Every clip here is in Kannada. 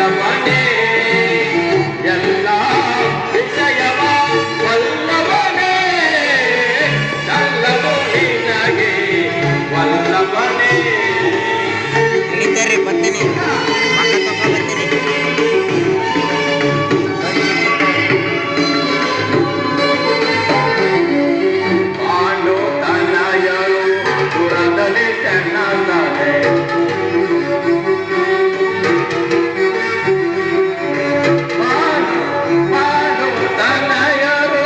ವಲ್ಲಭನೇ ಎಲ್ಲ ವಿಷಯವ ವಲ್ಲಭನೇ ಎಲ್ಲವೂ ನಿನಗೆ ವಲ್ಲಭನೇ ಹಿಡಿತಾರೆ ಬರ್ತೀನಿ ಮಕ್ಕ ತಕ ಬರ್ತೀನಿ ಪಾಂಡು ತನಯರು ಪುರದಲ್ಲಿ ಚೆನ್ನದೆ ಪಾಂಡು ತನಯರು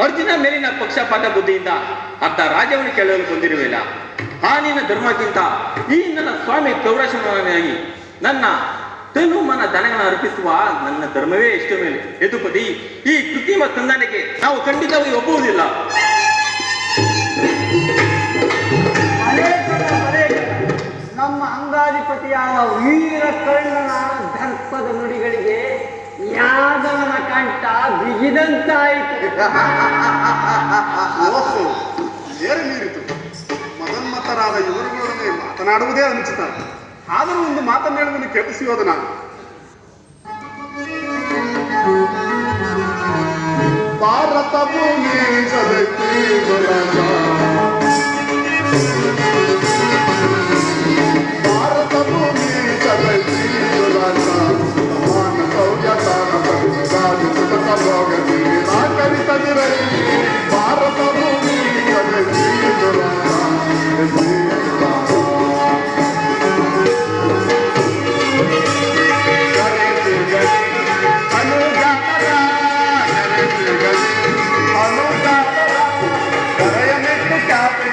ಅರ್ಜುನ ಮೇಲಿನ ಪಕ್ಷಪಾತ ಬುದ್ಧಿಯಿಂದ ಅರ್ಧ ರಾಜ್ಯವನ್ನು ಕೇಳಲು ಬಂದಿರುವಿಲ್ಲ. ಆ ನಿನ್ನ ಧರ್ಮಕ್ಕಿಂತ ಈ ನನ್ನ ಸ್ವಾಮಿ ಕೌರಶನಾಗಿ ನನ್ನ ತನು ಮನ ಧನಗಳನ್ನು ಅರ್ಪಿಸುವ ನನ್ನ ಧರ್ಮವೇ ಎಷ್ಟು ಮೇಲೆ. ಯದುಪತಿ, ಈ ಕೃತ್ರಿಮ ತಂದಾಣಿಕೆ ನಾವು ಖಂಡಿತವಾಗಿ ಒಪ್ಪುವುದಿಲ್ಲ. ನಮ್ಮ ಅಂಗಾಧಿಪತಿಯಾದ ವೀರಕರ್ಣನ ದರ್ಪದ ನುಡಿಗಳಿಗೆ ಯಾದವನ ಕಂಠ ಬಿಗಿದಂತಾಯಿತು. ಏರು ಮೀರಿತು. ಮದನ್ಮತ್ತರಾದ ಇವರುಗಳೊಡನೆ ಮಾತನಾಡುವುದೇ ಅನುಚಿತ. ಆದರೂ ಒಂದು ಮಾತನ್ನು ಹೇಳುವುದನ್ನು ಕೇಳಿಸಿಯೋದು ನಾನು. ಭಾರತ ಭೂಮಿ ಭಾರತ ಭೂಮಿ ಸಮಾನ ಸೌರ್ಯತಾನ ನಿರಾಕರಿಸದಿರೈ ಭಾರತ ಭೂಮಿ ಕರೆಯ ಮೆಟ್ಟು ಕ್ಯಾಪ್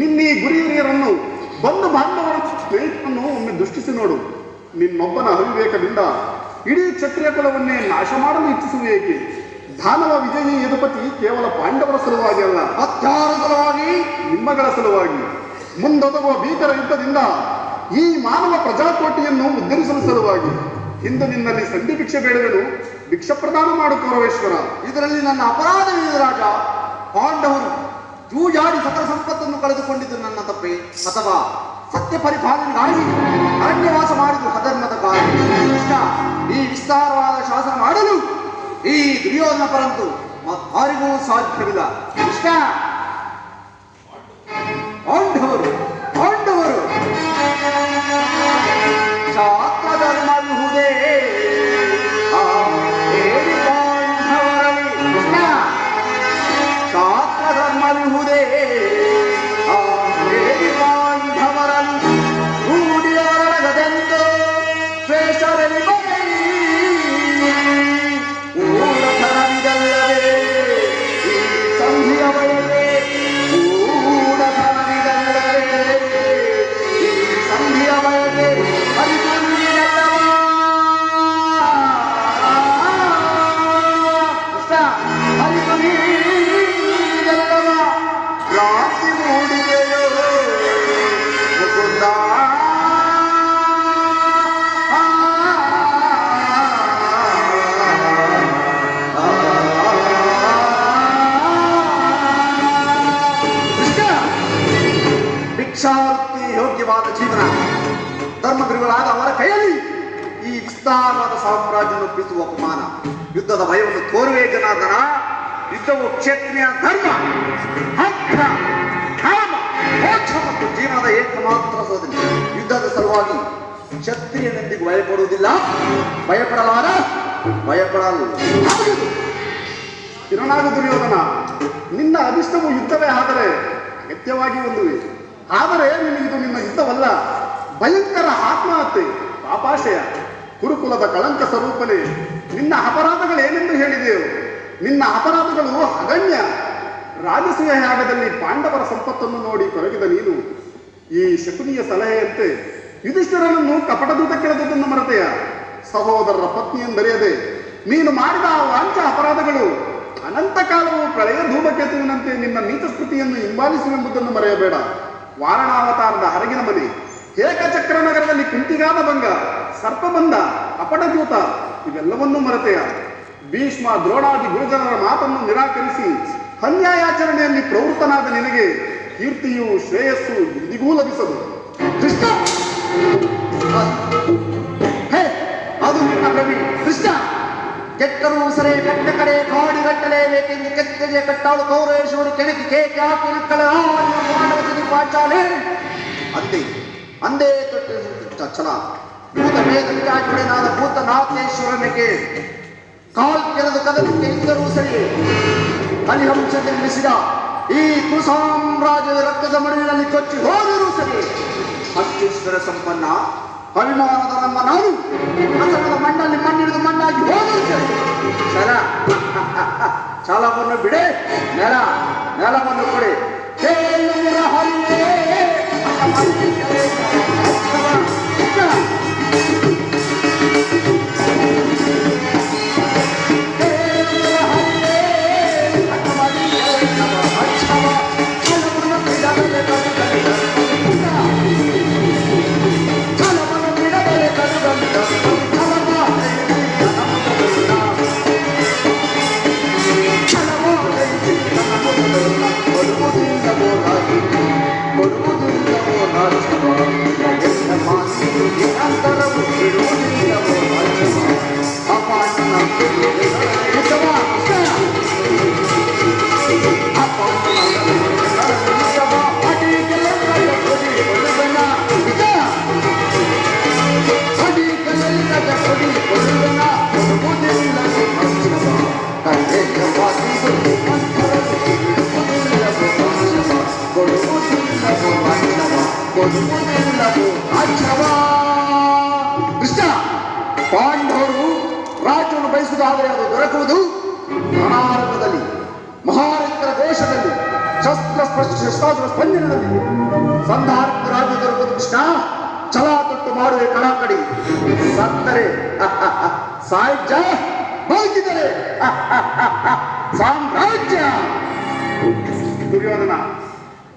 ನಿನ್ನ ಈ ಗುರಿ ಹಿರಿಯರನ್ನು ಬಂಧು ಬಾಂಧವರ ಸ್ನೇಹಿತರನ್ನು ಒಮ್ಮೆ ದೃಷ್ಟಿಸಿ ನೋಡು. ನಿನ್ನೊಬ್ಬನ ಅವಿವೇಕದಿಂದ ಇಡೀ ಕ್ಷತ್ರಿಯ ಕುಲವನ್ನೇ ನಾಶ ಮಾಡಲು ಇಚ್ಛಿಸುವೆ ಏಕೆ? ದಾನವ ವಿಜಯಿ ಯದುಪತಿ ಕೇವಲ ಪಾಂಡವರ ಸಲುವಾಗಿ ಅಲ್ಲ, ಮತ್ತಾರ ಸಲುವಾಗಿ, ನಿಮ್ಮಗಳ ಸಲುವಾಗಿ ಮುಂದೊದಗುವ ಭೀಕರ ಯುದ್ಧದಿಂದ ಈ ಮಾನವ ಪ್ರಜಾಕೋಟಿಯನ್ನು ಉದ್ಧರಿಸಲು ಸಲುವಾಗಿ ಇಂದು ನಿನ್ನಲ್ಲಿ ಸಂಧಿ ಭಿಕ್ಷೆ ಬೇಡುವೆನು. ಭಿಕ್ಷ ಪ್ರದಾನ ಮಾಡು ಕೌರವೇಶ್ವರ. ಇದರಲ್ಲಿ ನನ್ನ ಅಪರಾಧವಿದೆ ರಾಜ. ಪಾಂಡವರು ಜೂಜಾಡಿ ಸಕಲ ಸಂಪತ್ತನ್ನು ಕಳೆದುಕೊಂಡಿದ್ದು ನನ್ನ ತಪ್ಪೆ, ಅಥವಾ ಸತ್ಯ ಪರಿಪಾಲನೆಗಾಗಿ ಅರಣ್ಯವಾಸ ಮಾಡಿದ್ದು ಅಧರ್ಮದ ಕಾರಣ. ಕೃಷ್ಣ, ಈ ವಿಸ್ತಾರವಾದ ಶಾಸನ ಮಾಡಲು ಈ ದುರ್ಯೋಧನ ಪರಂತು ಮತ್ತಾರಿಗೂ ಸಾಧ್ಯವಿಲ್ಲ. ಕೃಷ್ಣ, ಪಾಂಡವರು ಪಾಂಡವರು ಕ್ಷಾತ್ರ ಧರ್ಮವಿಹುದೇ ಆ ಹೇಳಿ ಪಾಂಡವರಲ್ಲಿ. ಕೃಷ್ಣ, ಕ್ಷಾತ್ರ ಧರ್ಮವಿಹುದೇ ಆ ಹೇಳಿ ಪಾಂಡವರಲ್ಲಿ ರೂಢಿಯವರಗದೆಂದು ಶ್ರೇಷ್ಠರಲ್ಲಿ ಊಢತನವಿದಲ್ಲವೇ ಈ ಸಂಧಿಯ ಬಯಕೆ, ಊಢತನವಿದಲ್ಲವೇ ಈ ಸಂಧಿಯ ಬಯಕೆ ಅರಿತು ನೀಡಲ್ಲವಾ? ಕೃಷ್ಣ, ಅರಿತು ನೀಡಲ್ಲವಾ? ಕ್ರಾಂತಿ ಮೂಡಿದೆಯೋ ಮುಕುಂದ? ಭಿಕ್ಷಾವೃತ್ತಿ ಯೋಗ್ಯವಾದ ಜೀವನ, ಧರ್ಮಗುರುಗಳಾದ ಅವರ ಕೈಯಲ್ಲಿ ಈ ವಿಸ್ತಾರವಾದ ಸಾಮ್ರಾಜ್ಯ ಒಪ್ಪಿಸುವ ಅಪಮಾನ. ಯುದ್ಧದ ಭಯವನ್ನು ತೋರುವೆ ಜನಾರ್ದನ. ಯುದ್ಧವು ಕ್ಷತ್ರಿಯ ಧರ್ಮ, ಹಕ್ರ, ಕಾಮ, ಮೋಕ್ಷ ಮತ್ತು ಜೀವನದ ಏಕಮಾತ್ರ ಸಾಧನೆ. ಯುದ್ಧದ ಸಲುವಾಗಿ ಕ್ಷತ್ರಿಯನೆಂದಿಗೂ ಭಯಪಡುವುದಿಲ್ಲ, ಭಯಪಡಲಾರ, ಭಯಪಡಲು ಕಿರಣಾಗ ದುರ್ಯೋಧನ, ನಿನ್ನ ಅಭಿಷ್ಟವು ಯುದ್ಧವೇ ಆದರೆ ಅಗತ್ಯವಾಗಿ ಒಂದುವೆ. ಆದರೆ ನಿನಗಿದು ನಿನ್ನ ಯುದ್ಧವಲ್ಲ, ಭಯಂಕರ ಆತ್ಮಹತ್ಯೆ, ಪಾಪಾಶಯ, ಕುರುಕುಲದ ಕಳಂಕ ಸ್ವರೂಪನೇ. ನಿನ್ನ ಅಪರಾಧಗಳೇನೆಂದು ಹೇಳಿದೆಯೋ? ನಿನ್ನ ಅಪರಾಧಗಳು ಅಗಣ್ಯ. ರಾಜಸೂಯ ಯಾಗದಲ್ಲಿ ಪಾಂಡವರ ಸಂಪತ್ತನ್ನು ನೋಡಿ ಕೊರಗಿದ ನೀನು ಈ ಶಕುನಿಯ ಸಲಹೆಯಂತೆ ಯುಧಿಷ್ಠಿರನನ್ನು ಕಪಟದೂತ ಕೆಳದುದನ್ನು ಮರೆತೆಯ? ಸಹೋದರರ ಪತ್ನಿಯೆಂದರಿಯದೆ ನೀನು ಮಾಡಿದ ಆ ವಾಂಚ ಅಪರಾಧಗಳು ಅನಂತ ಕಾಲವು ಪ್ರಳಯ ಧೂಮಕೇತುವಿನಂತೆ ನಿನ್ನ ನೀಚ ಸ್ಮೃತಿಯನ್ನು ಹಿಂಬಾಲಿಸುವೆಂಬುದನ್ನು ಮರೆಯಬೇಡ. ವಾರಣಾವತಾರದ ಹರಗಿನ ಮನೆ, ಏಕಚಕ್ರ ನಗರದಲ್ಲಿ ಕುಂತಿಗಾದ ಭಂಗ, ಸರ್ಪಬಂಧ, ಅಪಟದೂತ ಇವೆಲ್ಲವನ್ನೂ ಮರೆತೆಯ? ಭೀಷ್ಮ ದ್ರೋಣಾದಿ ಗುರುಜನರ ಮಾತನ್ನು ನಿರಾಕರಿಸಿ ಅನ್ಯಾಯಾಚರಣೆಯಲ್ಲಿ ಪ್ರವೃತ್ತನಾದ ನಿನಗೆ ಕೀರ್ತಿಯು ಶ್ರೇಯಸ್ಸು ಎಂದಿಗೂ ಲಭಿಸದು. ಕೃಷ್ಣ, ಹೇ, ಅದು ನಿನ್ನ ಪ್ರವಿ. ಕೃಷ್ಣ, ಕೆಟ್ಟರು ಸರೆ ಕಟ್ಟ ಕಡೆ ಕಾಡಿ ಕಟ್ಟಲೇಬೇಕೆಂದು ಕೆತ್ತಗೆ ಕಟ್ಟಾಳು ಕೌರವೇಶ್ವರಿ ಕೆಣಕಿ ಕೇಕೆ ಹಾಕಿ ನಕ್ಕಳ ಪಾಚಾಲೆ ಅಂದೇ ಅಂದೇ ಛಲ ಭೂತ ವೇದನಾದ ಭೂತನಾಥೇಶ್ವರನಿಗೆ ಕಾಲ್ ಕೆರೆದು ಕದನಕ್ಕೆ ಇದ್ದರೂ ಸರಿ ಹರಿಹಂಸ ನಿರ್ಮಿಸಿದ ಈ ಕುಸಾಮ್ರಾಜ್ಯದ ರಕ್ತದ ಮಡುವಿನಲ್ಲಿ ಕೊಚ್ಚಿ ಹೋದರೂ ಸರಿ ಅತ್ಯುಶ್ವರ ಸಂಪನ್ನ ಅಭಿಮಾನದ ನಮ್ಮ ನಾಡು ಕಸರದ ಮಣ್ಣಲ್ಲಿ ಮಣ್ಣಿಡಿದು ಮಣ್ಣಾಗಿ ಹೋದರೂ ಸರಿ ಛಲ ಛಲವನ್ನು ಬಿಡೆ, ನೆಲವನ್ನು ಕೊಡಿ. ಕೃಷ್ಣ, ಪಾಂಡವರು ರಾಜ್ಯವನ್ನು ಬಯಸುವುದಾದರೆ ಅದು ದೊರಕುವುದು ರಣಾರಂಭದಲ್ಲಿ. ಮಹಾರಥರ ಘೋಷದಲ್ಲಿ ಶಸ್ತ್ರಾಸ್ತ್ರ ಸ್ಪಂದನದಲ್ಲಿ ಸಂಧಾರಕ ರಾಜ ದೊರಕುವುದು ಕೃಷ್ಣ. ಛಲ ತೊಟ್ಟು ಮಾಡುವೆ ಕಡಾಕಡಿ. ಸತ್ತರೆ ಸಾಹಿತ್ಯ, ಬದುಕಿದರೆ ಸಾಮ್ರಾಜ್ಯ. ದುರ್ಯೋಧನ,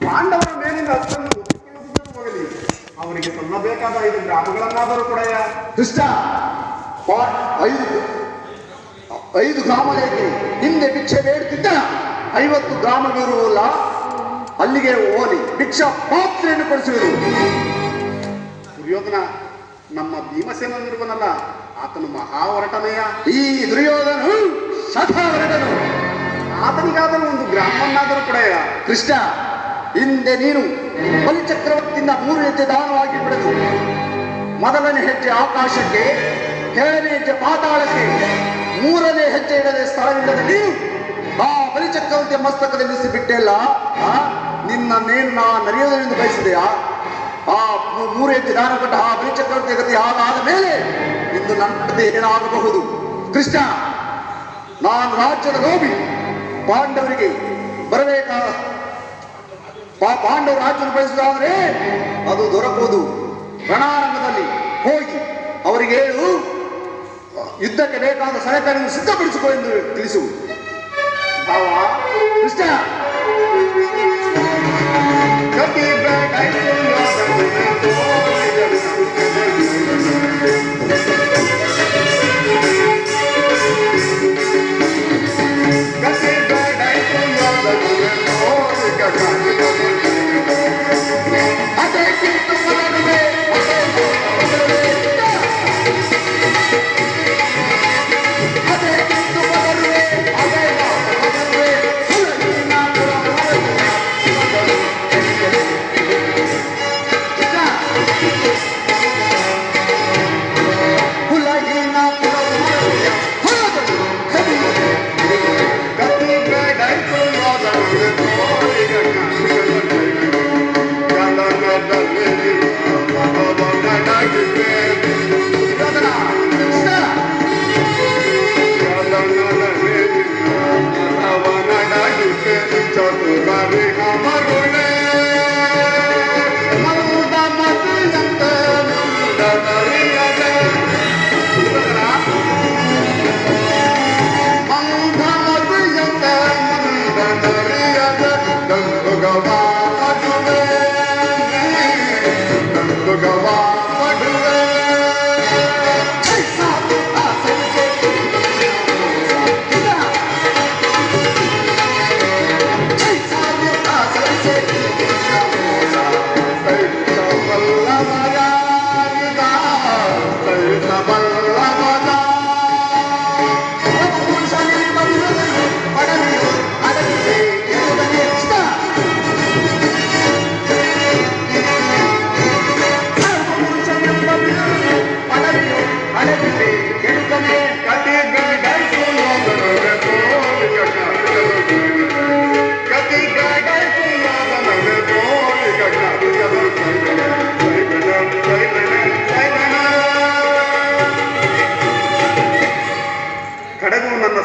ಪಾಂಡವರ ಮೇಲಿನ ಹಕ್ಕನ್ನು ಹೋಗಲಿ, ಅವರಿಗೆ ಸಲ್ಲಬೇಕಾದ 5 ಗ್ರಾಮಗಳನ್ನಾದರೂ ಕೊಡೆಯ. ಕೃಷ್ಣ, 5 ಗ್ರಾಮಗಳಿಗೆ ಹಿಂದೆ ಭಿಕ್ಷೆ ಬೇಡುತ್ತಿದ್ದ 50 ಗ್ರಾಮವಿರುವಲ್ಲ, ಅಲ್ಲಿಗೆ ಹೋಲಿ ಭಿಕ್ಷಾ ಪಾತ್ರೆಯನ್ನು ಕೊಡಿಸುವುದು. ದುರ್ಯೋಧನ, ನಮ್ಮ ಭೀಮಸೇನನಿರುವನಲ್ಲ, ಆತನು ಮಹಾವರಟನೆಯ. ಈ ದುರ್ಯೋಧನು ಶತಾವರಣನು. ಆತನಿಗಾದರೂ 1 ಗ್ರಾಮವನ್ನಾದರೂ ಕೊಡೆಯ. ಕೃಷ್ಣ, ಹಿಂದೆ ನೀನು ಬಲಿಚಕ್ರವರ್ತಿಯಿಂದ 3 ಹೆಜ್ಜೆ ದಾನವಾಗಿ ಬಿಡದು. ಮೊದಲನೇ ಹೆಜ್ಜೆ ಆಕಾಶಕ್ಕೆ, 2ನೇ ಹೆಜ್ಜೆ ಪಾತಾಳಕ್ಕೆ, 3ನೇ ಹೆಜ್ಜೆ ಇಡದೆ ಸ್ಥಳವಿಲ್ಲದೆ ನೀನು ಆ ಬಲಿಚಕ್ರವರ್ತಿಯ ಮಸ್ತಕದಲ್ಲಿ ಬಿಟ್ಟೆಲ್ಲ. ನಿನ್ನೇನು ನಾ ನರೆಯೋದನೆಂದು ಬಯಸಿದೆಯಾ? ಆ 3 ಹೆಜ್ಜೆ ದಾನ ಕೊಟ್ಟ ಆ ಬಲಿಚಕ್ರವರ್ತಿಯ ಗತಿ ಹಾಗಾದ ಮೇಲೆ ಇಂದು ನನ್ನ ಏನಾಗಬಹುದು? ಕೃಷ್ಣ, ನಾನು ರಾಜ್ಯದ ಲೋಭಿ. ಪಾಂಡವರಿಗೆ ಬರಬೇಕಾದ ಪಾಂಡವ ರಾಜ್ಯವನ್ನು ಬಯಸುವುದಾದರೆ ಅದು ದೊರಕುವುದು ರಣಾರಂಗದಲ್ಲಿ ಹೋಗಿ ಅವರಿಗೆ ಹೇಳು, ಯುದ್ಧಕ್ಕೆ ಬೇಕಾದ ಸಲಕರಣೆಯನ್ನು ಸಿದ್ಧಪಡಿಸಿಕೊ ಎಂದು ತಿಳಿಸು. ಕೃಷ್ಣ,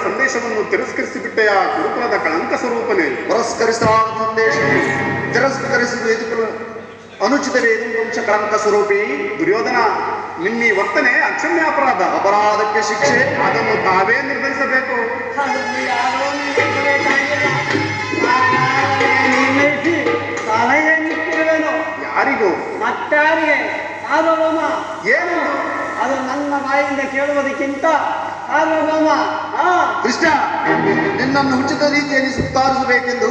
ಸಂದೇಶವನ್ನು ತಿರಸ್ಕರಿಸಿಬಿಟ್ಟೆಯ ಗುರುಕುಲದ ಕಳಂಕ ಸ್ವರೂಪನೇ. ಪುರಸ್ಕರಿಸಲಾದ ಸಂದೇಶ ತಿರಸ್ಕರಿಸುವುದು ಅನುಚಿತವೇ ವಂಶ ಕಳಂಕ ಸ್ವರೂಪಿ. ದುರ್ಯೋಧನ, ನಿನ್ನೀ ವರ್ತನೆ ಅಕ್ಷಮ್ಯ ಅಪರಾಧ. ಅಪರಾಧಕ್ಕೆ ಶಿಕ್ಷೆ ಅದನ್ನು ತಾವೇ ನಿರ್ಧರಿಸಬೇಕು. ಅದನ್ನು ಯಾರೋ ನಿರ್ಣಯಿಸಬೇಕಾಗಿಲ್ಲ. ನಿರ್ಣಯಿಸಿ ಸಲಹೆ ನಿಂತಿರುವೆನು. ಯಾರಿಗೂ? ಮತ್ತಾರಿಗೆ? ಸಾರ್ವಭೌಮ. ಏನು ಅದು ನನ್ನ ಬಾಯಿಂದ ಕೇಳುವುದಕ್ಕಿಂತ ಸಾರ್ವಭೌಮ. ಕೃಷ್ಣ, ನಿನ್ನನ್ನು ಉಚಿತ ರೀತಿಯಲ್ಲಿ ಸುತ್ತಾರಿಸಬೇಕೆಂದು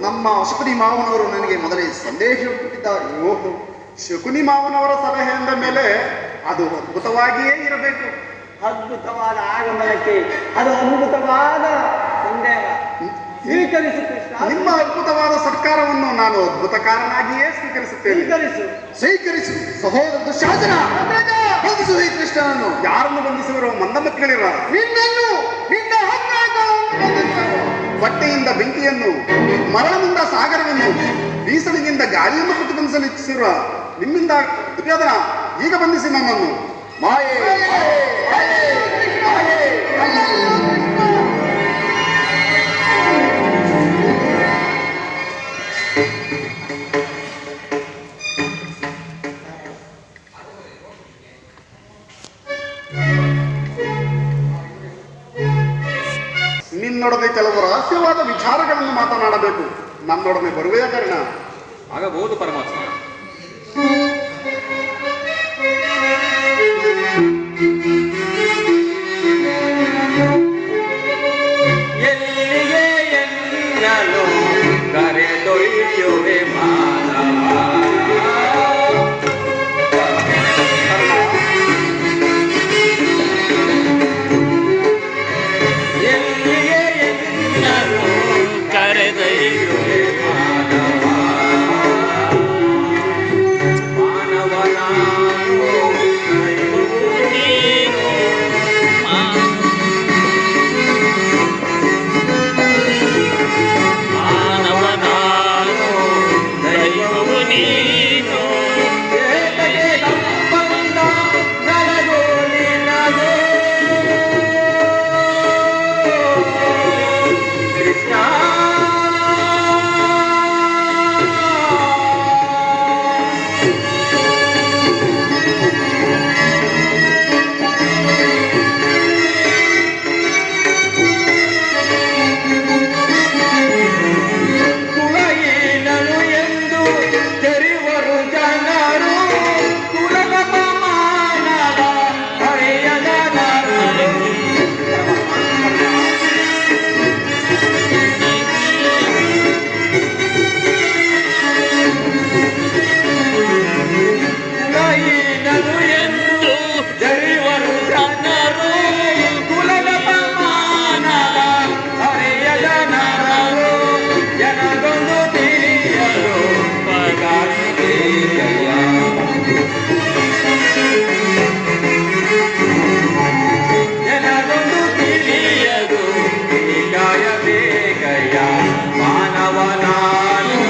ನಮ್ಮ ಶಕುನಿ ಮಾವನವರು ನನಗೆ ಮೊದಲೇ ಸಂದೇಶ ಕೊಟ್ಟಿದ್ದಾರೆ. ಓಹೋ, ಶಕುನಿ ಮಾವನವರ ಸಲಹೆ ಎಂದ ಮೇಲೆ ಅದು ಅದ್ಭುತವಾಗಿಯೇ ಇರಬೇಕು. ಅದ್ಭುತವಾದ ಆಗಮನಕ್ಕೆ ಅದು ಅದ್ಭುತವಾದ ಸಂದೇಹ. ಸ್ವೀಕರಿಸು ಕೃಷ್ಣ. ನಿಮ್ಮ ಅದ್ಭುತವಾದ ಸರ್ಕಾರವನ್ನು ನಾನು ಅದ್ಭುತಕಾರನಾಗಿಯೇ ಸ್ವೀಕರಿಸುತ್ತೇನೆ. ಸ್ವೀಕರಿಸು. ಸ್ವೀಕರಿಸು. ಸಹೋದರ ದುಶ್ಯಾಸನ, ಬಂಧಿಸು ಈ ಕೃಷ್ಣನನ್ನು. ಯಾರನ್ನು ಬಂಧಿಸುವರು? ಮಂದಮತಿಗಳಿರ. ನಿನ್ನನ್ನು, ನಿನ್ನ ಬಟ್ಟೆಯಿಂದ ಬೆಂಕಿಯನ್ನು, ಮರಳಿನಿಂದ ಸಾಗರವನ್ನು, ಬೀಸಣಿನಿಂದ ಗಾಳಿಯನ್ನು ಪ್ರತಿಬಂಧಿಸಲು ಇಚ್ಛಿಸಿರುವ ನಿಮ್ಮಿಂದ ದುರ್ಯೋಧನ ಈಗ ಬಂಧಿಸಿ ನನ್ನನ್ನು. ಮಾಯೆ ನಿನ್ನೊಡನೆ ಕೆಲವು ರಹಸ್ಯವಾದ ವಿಚಾರಗಳನ್ನು ಮಾತನಾಡಬೇಕು. ನನ್ನೊಡನೆ ಬರುವೆಯ ಕರ್ಣ? ಆಗಬಹುದು ಪರಮಾತ್ಮ. ಎಲ್ಲಿಗೆ ಎನ್ನಲು ಕರೆದೊಯ್ಯುವೆ ಮಾನವ. ಎಲ್ಲಿಗೆ ಎನ್ನಲು ಕರೆದೊಯ್ಯುವೆ ಮಾನವ. ಮಾನವನಾನು ನೀನು ಮಾನವನಾನು ದೈವವು ನೀನು. ಏತಕ್ಕೆ ಸಂಬಂಧ ನನಗೂ ನಿನಗೂ ಕೃಷ್ಣ. ಕುಲಹೀನನು ಎಂದು ತೆರಿವರು ಜನರು, ಕುಲದ ಪ್ರಮಾಣದ ಹರಿಯದ ನರರು. ಕುಲಹೀನನು ಎಂದು ತೆರಿವರು ಜನರು, ಕುಲದ ಪ್ರಮಾಣದ ಹರಿಯದ ನರರು. ಜನಗೊಂದು ತಿಳಿಯಲು ಪಗಾರಿಕೆಯ. ಜನಗೊಂದು ತಿಳಿಯದು ಹೀಗಾಯಬೇಕಯ್ಯ. ಮಾನವನಾನು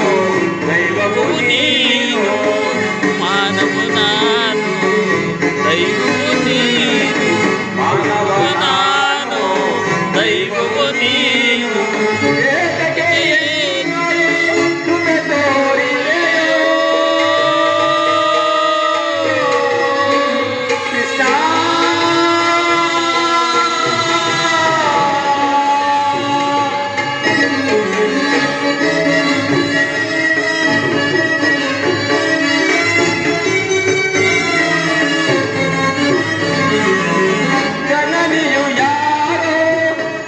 ದೈವವು ನೀನು. ಮಾನವನಾನು ದೈವವು ನೀನು. ಮಾನವನಾನು ದೈವವು ನೀನು. ಏತಕ್ಕೆ ಎನ್ನಲು ಕೃಪೆ ತೋರಿದೆಯೋ ಕೃಷ್ಣ. ಜನನಿಯು ಯಾರೋ,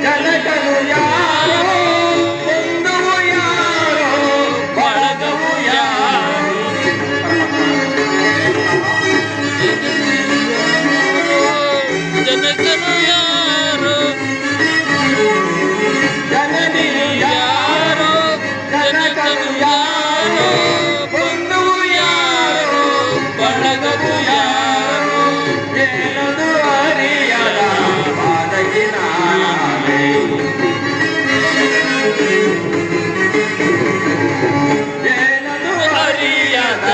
ಜನಕನು ಯಾರೋ, ಬಂಧುವು ಯಾರೋ, ಬಳಗವು ಯಾರೋ. ಜನಕನು ಯಾರು? ಜನನಿಯು ಯಾರೋ, ಜನಕನು ಯಾರೋ, ಬಂಧುವು ಯಾರೋ, ಬಳಗವು ಯಾರೋ. ಏನದು ಅರಿಯದ ಪಾದಕಿ ನಾನೇ. ಏನದು ಅರಿಯದ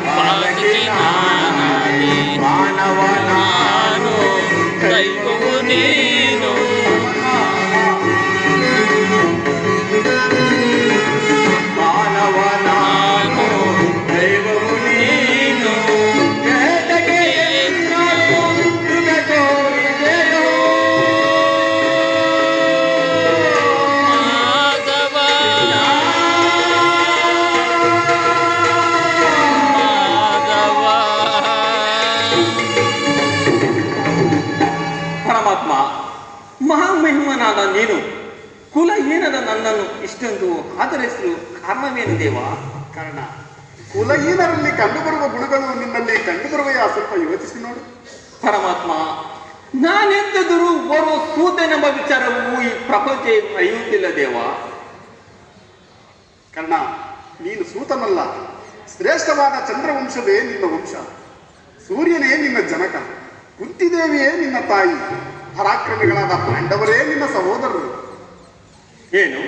ಪಾದಕಿ ನಾನೇ. ಮಾನವನಾನು ದೈವವು ನೀನು. ಮಾನವನಾನು ದೈವವು ನೀನು. ಏತಕ್ಕೆ ಎನ್ನಲು ಕೃಪೆ ತೋರಿದೆಯೋ ಮಾಧವ ಮಾಧವ. ಪರಮಾತ್ಮ, ಮಹಾಮಹಿಮನಾದ ನೀನು ಕುಲಹೀನದ ನನ್ನನ್ನು ಇಷ್ಟೊಂದು ಆದರಿಸಲು ಕಾರಣವೇನು ದೇವ? ಕರ್ಣ, ಕುಲಹೀನರಲ್ಲಿ ಕಂಡುಬರುವ ಗುಣಗಳು ನಿನ್ನಲ್ಲಿ ಕಂಡುಬರುವೆಯಾ? ಸ್ವಲ್ಪ ಯೋಚಿಸಿ ನೋಡು. ಪರಮಾತ್ಮ, ನಾನೆಂದರೂ ಬರುವ ಸೂತನೆಂಬ ವಿಚಾರವು ಈ ಪ್ರಪಂಚ ಅರಿಯುತ್ತಿಲ್ಲ ದೇವ. ಕರ್ಣ, ನೀನು ಸೂತನಲ್ಲ. ಶ್ರೇಷ್ಠವಾದ ಚಂದ್ರವಂಶವೇ ನಿನ್ನ ವಂಶ. ಸೂರ್ಯನೇ ನಿನ್ನ ಜನಕ. ಕುಂತಿದೇವಿಯೇ ನಿನ್ನ ತಾಯಿ. ಪರಾಕ್ರಮಿಗಳಾದ ಪಾಂಡವರೇ ನಿನ್ನ ಸಹೋದರರು. ಏನು?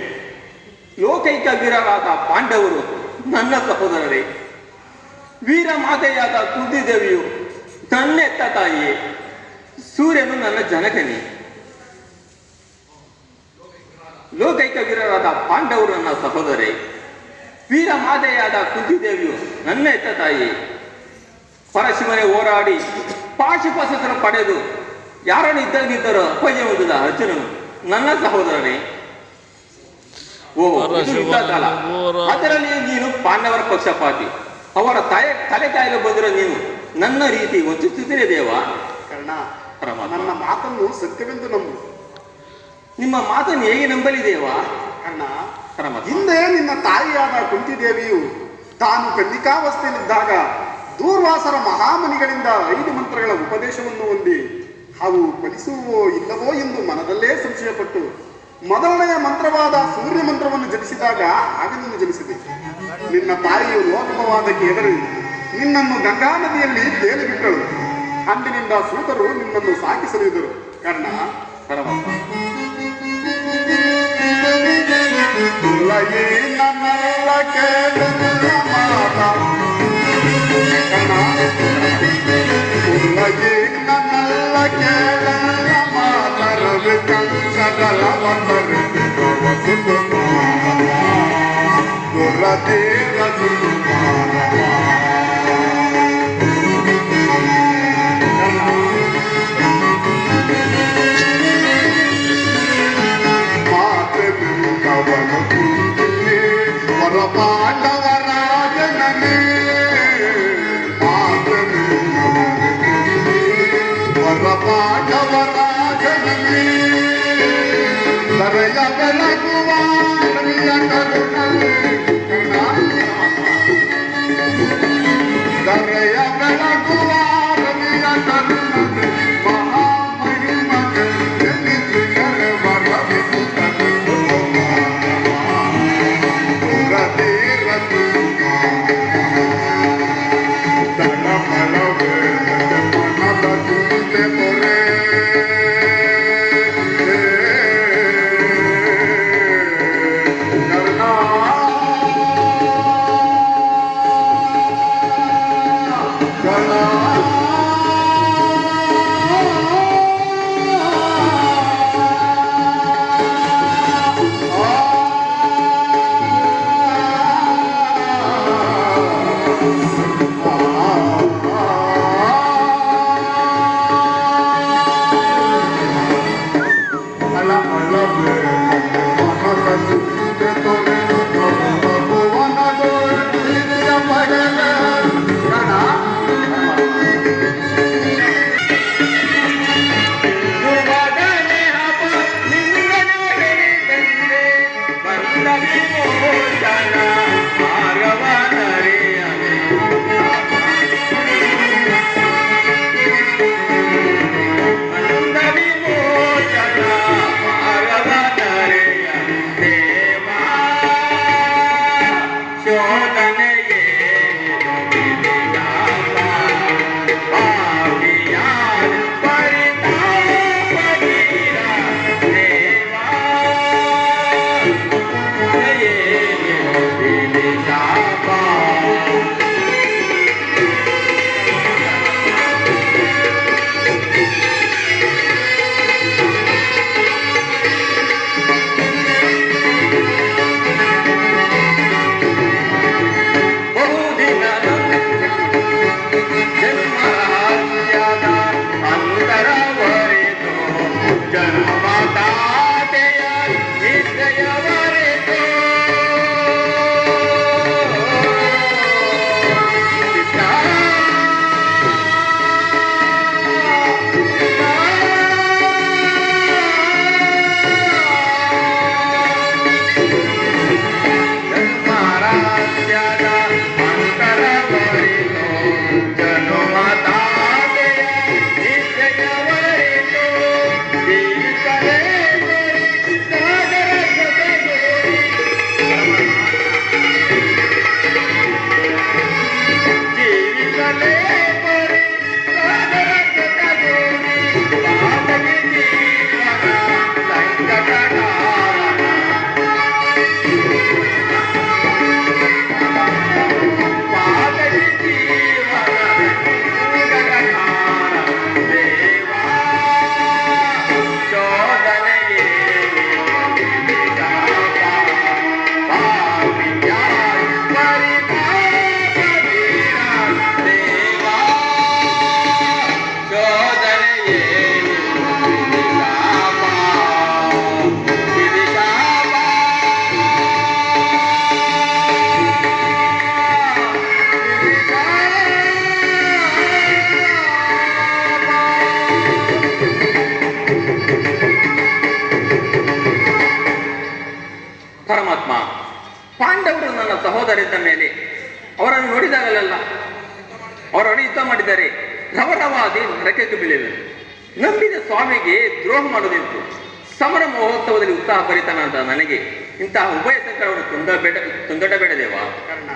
ಲೋಕೈಕ ವೀರರಾದ ಪಾಂಡವರು ನನ್ನ ಸಹೋದರರೇ? ವೀರ ಮಾತೆಯಾದ ಕುಂತಿದೇವಿಯು ನನ್ನೆತ್ತ ತಾಯಿಯೇ? ಸೂರ್ಯನು ನನ್ನ ಜನಕನೇ. ಲೋಕೈಕ ವೀರರಾದ ಪಾಂಡವರು ನನ್ನ ಸಹೋದರೇ. ವೀರ ಮಾತೆಯಾದ ಕುಂತಿದೇವಿಯು ನನ್ನ ಎತ್ತ ತಾಯಿ. ಪರಶಿವನೇ ಹೋರಾಡಿ ಪಾಶುಪಶಸ್ತ್ರ ಪಡೆದು ಯಾರನ್ನು ಇದ್ದಂಗಿದ್ದರೋ ಅಪಜಯ ಹೊಂದಿದ ಅರ್ಜುನನು ನನ್ನ ಸಹೋದರನೇ. ಓ ಇದು ಯುದ್ಧ ಕಾಲ. ಅದರಲ್ಲಿ ನೀನು ಪಾಂಡವರ ಪಕ್ಷಪಾತಿ, ಅವರ ತಲೆ ಕಾಯಲು ಬಂದಿರೋ ನೀನು ನನ್ನ ರೀತಿ ವಂಚಿಸುತ್ತೀರೇ ದೇವ. ಕರ್ಣ, ಪರಮಾತ್ಮ, ನನ್ನ ಮಾತನ್ನು ಸತ್ಯವೆಂದು ನಂಬು. ನಿಮ್ಮ ಮಾತನ್ನು ಹೇಗೆ ನಂಬಲಿ ದೇವ? ಕರ್ಣ, ಪರಮಾತ್ಮ, ಹಿಂದೆ ನಿನ್ನ ತಾಯಿಯಾದ ಕುಂತಿದೇವಿಯು ತಾನು ಕನ್ನಿಕಾವಸ್ಥೆಯಲ್ಲಿದ್ದಾಗ ದೂರ್ವಾಸರ ಮಹಾಮನಿಗಳಿಂದ 5 ಮಂತ್ರಗಳ ಉಪದೇಶವನ್ನು ಹೊಂದಿ ಅವು ಫಲಿಸುವೋ ಇಲ್ಲವೋ ಎಂದು ಮನದಲ್ಲೇ ಸಂಶಯಪಟ್ಟು ಮೊದಲನೆಯ ಮಂತ್ರವಾದ ಸೂರ್ಯ ಮಂತ್ರವನ್ನು ಜಪಿಸಿದಾಗ ಆಗ ನೀನು ಜನಿಸಿದೆ. ನಿನ್ನ ತಾಯಿಯು ಲೋಕಪವಾದಕ್ಕೆ ಎದುರು ನಿನ್ನನ್ನು ಗಂಗಾ ನದಿಯಲ್ಲಿ ತೇಲಿ ಬಿಟ್ಟಳು. ಅಂದಿನಿಂದ ಸೂತರು ನಿನ್ನನ್ನು ಸಾಕಿಸಲಿದ್ದರು. ಕರ್ಣ, ಪರಮಾತ್ಮ, ತುಲಗಿ ನನ್ನೆಲ್ಲ ಕೇಳಿದ ಮಾತ. ಕರ್ಣ, ತುಲಗಿ ನನ್ನೆಲ್ಲ ಕೇಳಿದ ಮಾತ. ರವಿ ಕಂಸದಲ ಬಂದರಿಸಿದವ ಸುಕುಮಾರ ದುರತೀರ ಸುಕುಮಾರ. ಪಾಂಡವರಾಜನೇ ಪಾಂಡವರಾಜನೇ ಸರಯ ಬೆಳಗುವ ದರೆಯ ಬೆಳಗುವ ರವಿಯ ಕರುಣನೆ ಮಹಾಮಹಿಮಗೆ ಜನಿಸಿದರೆ ಬರವಿಸುತ್ತದೆ Karna ಪರಮಾತ್ಮ, ಪಾಂಡವರು ನನ್ನ ಸಹೋದರಿದ್ದ ಮೇಲೆ ಅವರನ್ನು ನೋಡಿದಾಗಲೆಲ್ಲ ಅವರೊಡನೆ ಯುದ್ಧ ಮಾಡಿದ್ದಾರೆ, ರವರವಾದಿ ನರಕಕ್ಕೆ ಬೀಳಿವೆ. ನಂಬಿದ ಸ್ವಾಮಿಗೆ ದ್ರೋಹ ಮಾಡುವುದೆಂತು? ಸಮರ ಮಹೋತ್ಸವದಲ್ಲಿ ಉತ್ಸಾಹ ಭರಿತನಾದ ನನಗೆ ಇಂತಹ ಉಭಯ ಸಂಕಟವನ್ನು ತುಂದಡಬೇಡ ದೇವ. ಕರ್ಣ,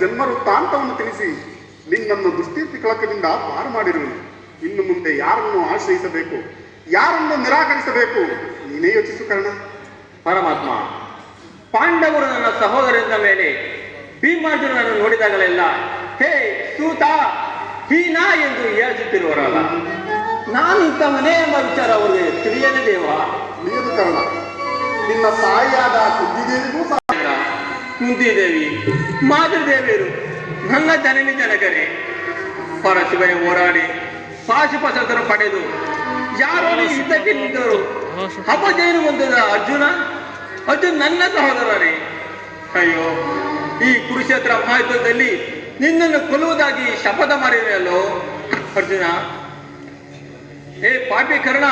ಜನ್ಮವೃತ್ತಾಂತವನ್ನು ತಿಳಿಸಿ ನಿನ್ನನ್ನು ದುಸ್ಥಿತಿ ಕಳಕದಿಂದ ಪಾರು ಮಾಡಿರುವನು. ಇನ್ನು ಮುಂದೆ ಯಾರನ್ನು ಆಶ್ರಯಿಸಬೇಕು, ಯಾರನ್ನು ನಿರಾಕರಿಸಬೇಕು, ನೀನೇ ಯೋಚಿಸು ಕರ್ಣ. ಪರಮಾತ್ಮ, ಪಾಂಡವರು ನನ್ನ ಸಹೋದರರಿಂದ ಮೇಲೆ ಭೀಮಾರ್ಜುನನ್ನು ನೋಡಿದಾಗಲೆಲ್ಲ ಹೇ ಸೂತ, ಹೀನ ಎಂದು ಹೇಳ್ತಿರುವರಲ್ಲ, ನಾನು ಇಂಥವನೇ ಎಂಬ ವಿಚಾರ ಅವರಿಗೆ ತಿಳಿಯನೇ ದೇವ. ತಿಳಿಯದು ಕರ್ಣ. ನಿನ್ನ ತಾಯಿಯಾದ ಕುಂತಿದೇವಿಗೂ ಕುಂತಿದೇವಿ, ಮಾತೃದೇವಿಯರು ನನ್ನ ಜನನಿ ಜನಕರೇ. ಪರಶಿವನೇ ಹೋರಾಡಿ ಪಾಶುಪಶಸ್ತ್ರ ಪಡೆದು ಯಾರೋ ಯುದ್ಧಕ್ಕೆ ನಿಂತವರು ಅಪಜಯನು ಹೊಂದಿದ ಅರ್ಜುನ ನನ್ನ ಸಹೋದರನೇ. ಅಯ್ಯೋ, ಈ ಕುರುಕ್ಷೇತ್ರ ಮಹಾಯುದ್ಧದಲ್ಲಿ ನಿನ್ನನ್ನು ಕೊಲ್ಲುವುದಾಗಿ ಶಪಥ ಮಾಡಿದೆಯಲ್ಲೋ ಅರ್ಜುನ. ಏ ಪಾಪಿ ಕರ್ಣ,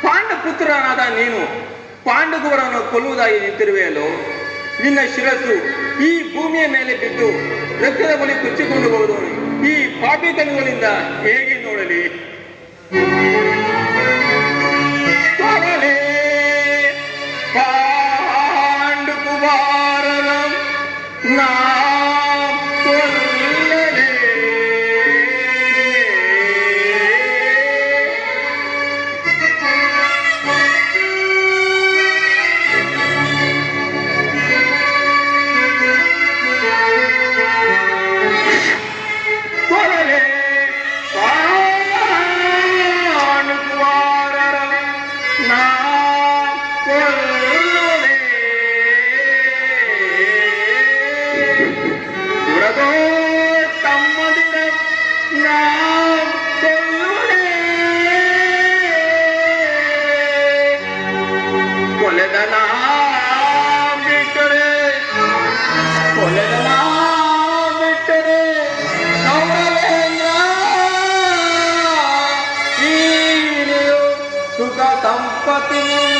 ಪಾಂಡಪುತ್ರನಾದ ನೀನು ಪಾಂಡವರನ್ನು ಕೊಲ್ಲುವುದಾಗಿ ನಿಂತಿರುವೆಯಲ್ಲೋ. ನಿನ್ನ ಶಿರಸ್ಸು ಈ ಭೂಮಿಯ ಮೇಲೆ ಬಿದ್ದು ರಕ್ತದ ಬಳಿ ಕೊಚ್ಚಿಕೊಂಡು ಹೋಗುವುದು ಈ ಪಾಪಿ ಕಣ್ಣುಗಳಿಂದ ಹೇಗೆ ನೋಡಲಿ? ಪಾಂಡುಕುಮಾರನ ನಾ ಕೊಲ್ಲಲೇ. ಕೊಲ್ಲಲೇ ಪಾಂಡುಕುಮಾರನ ಸಂಪತ್ತಿನಿಂದ